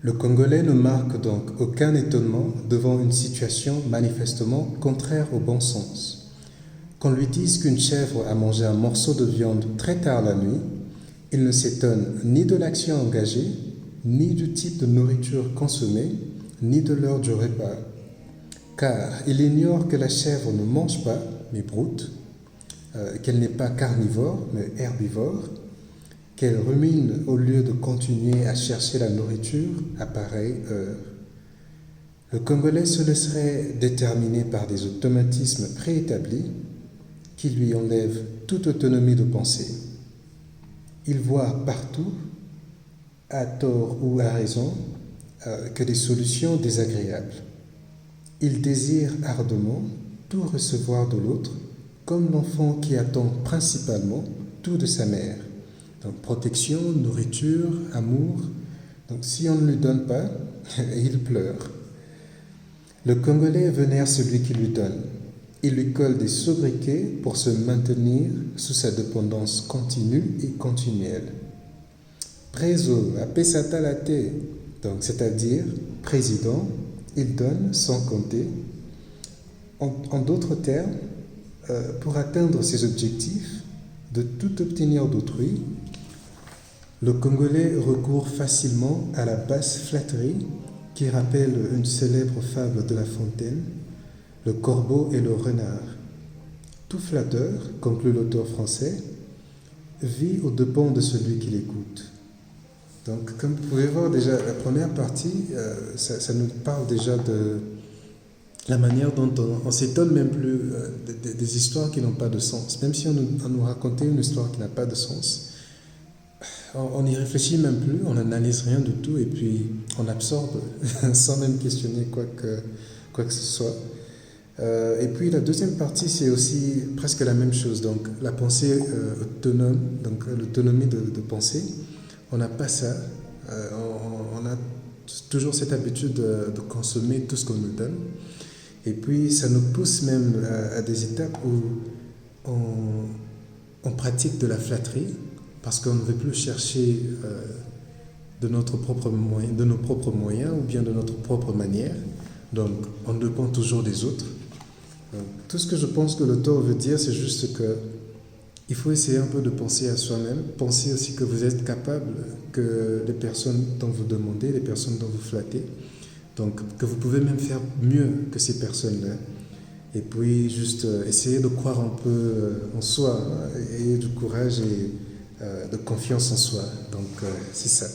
Le Congolais ne marque donc aucun étonnement devant une situation manifestement contraire au bon sens. Qu'on lui dise qu'une chèvre a mangé un morceau de viande très tard la nuit, il ne s'étonne ni de l'action engagée, ni du type de nourriture consommée, ni de l'heure du repas. Car il ignore que la chèvre ne mange pas, mais broute, qu'elle n'est pas carnivore, mais herbivore, qu'elle rumine au lieu de continuer à chercher la nourriture à pareille heure. Le Congolais se laisserait déterminer par des automatismes préétablis qui lui enlèvent toute autonomie de pensée. Il voit partout, à tort ou à raison, que des solutions désagréables. Il désire ardemment tout recevoir de l'autre, comme l'enfant qui attend principalement tout de sa mère. Donc protection, nourriture, amour. Donc si on ne lui donne pas, il pleure. Le Congolais vénère celui qui lui donne. Il lui colle des sobriquets pour se maintenir sous sa dépendance continue et continuelle. Preso, apesata late, donc c'est-à-dire président, il donne sans compter. En d'autres termes, pour atteindre ses objectifs, de tout obtenir d'autrui, le Congolais recourt facilement à la basse flatterie qui rappelle une célèbre fable de La Fontaine, le corbeau et le renard. Tout flatteur, conclut l'auteur français, vit aux dépens de celui qui l'écoute. Donc, comme vous pouvez voir déjà, la première partie, ça nous parle déjà de la manière dont on s'étonne même plus des histoires qui n'ont pas de sens. Même si on nous racontait une histoire qui n'a pas de sens, on n'y réfléchit même plus, on n'analyse rien du tout et puis on absorbe sans même questionner quoi que ce soit. Et puis la deuxième partie, c'est aussi presque la même chose. Donc la pensée autonome, donc l'autonomie de penser, on n'a pas ça. On a toujours cette habitude de consommer tout ce qu'on nous donne. Et puis ça nous pousse même à des étapes où on pratique de la flatterie parce qu'on ne veut plus chercher de nos propres moyens ou bien de notre propre manière. Donc on dépend toujours des autres. Donc, tout ce que je pense que l'auteur veut dire, c'est juste que il faut essayer un peu de penser à soi-même, penser aussi que vous êtes capable, que les personnes dont vous demandez, les personnes dont vous flattez, donc que vous pouvez même faire mieux que ces personnes-là. Et puis juste essayer de croire un peu en soi, et du courage et de confiance en soi. Donc c'est ça.